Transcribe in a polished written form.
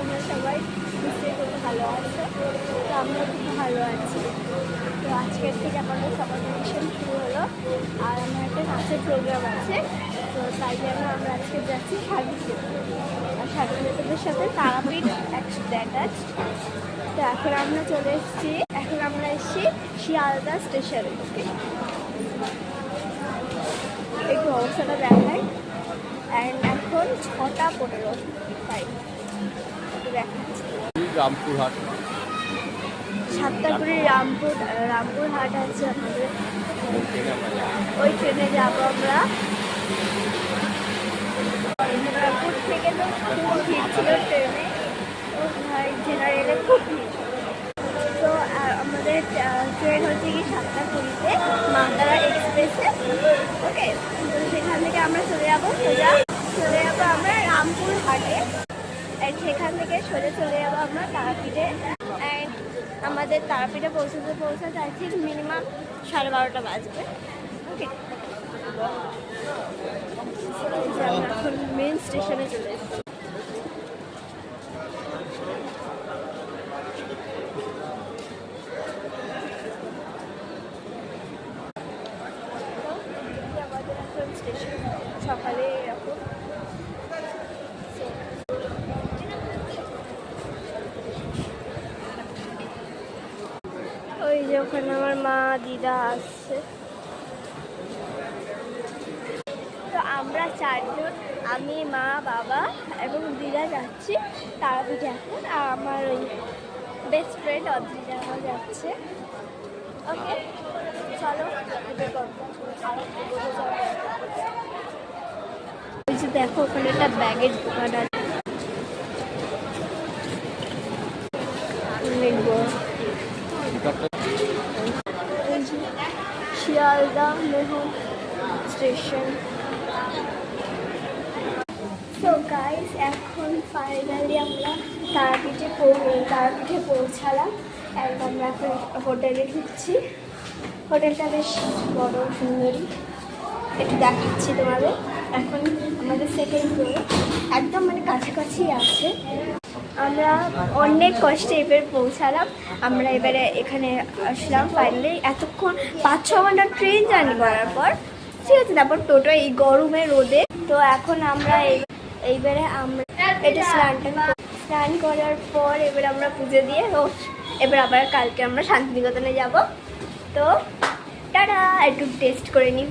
তোমরা সবাই নিশ্চয়ই খুব ভালো আছো। তো আমরা খুব ভালো আছি। তো আজকের থেকে আমাদের সামার ভ্যাকেশন শুরু হলো, আর আমার একটা নাচের প্রোগ্রাম আছে। তো তাই জন্য আমরা আজকে যাচ্ছি শান্তিনিকেতন, আর শান্তিনিকেতনের সাথে তারাপীঠ একসাথে অ্যাটাচ। তো এখন আমরা চলে এসেছি, শিয়ালদা স্টেশনে। একটু অবস্থাটা দেখায়। অ্যান্ড এখন 6:15 টাইম দেখাচ্ছি। রামপুরহাট, সাতটাপুরি রামপুরহাট আছে আমাদের। ওই ট্রেনে যাবো আমরা। রামপুর থেকে তো খুব ভিড় ছিল ট্রেনে, তো ভাই জেনারেলে খুব ভিড়। তো আমাদের ট্রেন হচ্ছে কি 7:20-তে মাতারা এক্সপ্রেসে। ওকে, তো সেখান থেকে আমরা চলে যাবো আমরা রামপুরহাটে। অ্যান্ড সেখান থেকে সোজা চলে যাবো আমরা তারাপীঠে। অ্যান্ড আমাদের তারাপীঠে পৌঁছাতে আই থিঙ্ক মিনিমাম 12:30 বাজবে। ওকে, আমরা এখন মেন স্টেশনে চলে এসেছি। আমাদের এখন স্টেশন সকালে এরকম। ওই যে ওখানে আমার মা দিদা আসছে। তো আমরা চারজন, আমি, মা, বাবা এবং দিদা যাচ্ছি তারাপীঠে এখন। আর আমার ওই বেস্ট ফ্রেন্ড অদ্রিজা যাচ্ছে। ওকে, চলো। ওই যে দেখো ওখানে একটা ব্যাগের দোকান আছে। শিয়ালদা মেহন স্টেশন। তো গাইস, এখন ফাইনালি আমরা তারাপীঠে পৌঁছালাম। অ্যান্ড আমরা এখন হোটেলে ঢুকছি। হোটেলটা বেশ বড় সুন্দরী, একটু দেখাচ্ছি তোমাদের। এখন আমাদের সেকেন্ড ফ্লোরে একদম মানে কাছাকাছি আছে। আমরা অনেক কষ্টে এবারে পৌঁছালাম। আমরা এবারে এখানে আসলাম ফাইনালি, এতক্ষণ 5-6 ঘন্টা ট্রেন জার্নি করার পর। ঠিক আছে, তারপর টোটো এই গরমে রোদে। তো এখন আমরা এইবারে আমরা এটা স্নান করার পর এবার আমরা পুজো দিয়ে এবার আবার কালকে আমরা শান্তিনিকেতনে যাব। তো টাটা, একটু টেস্ট করে নিই।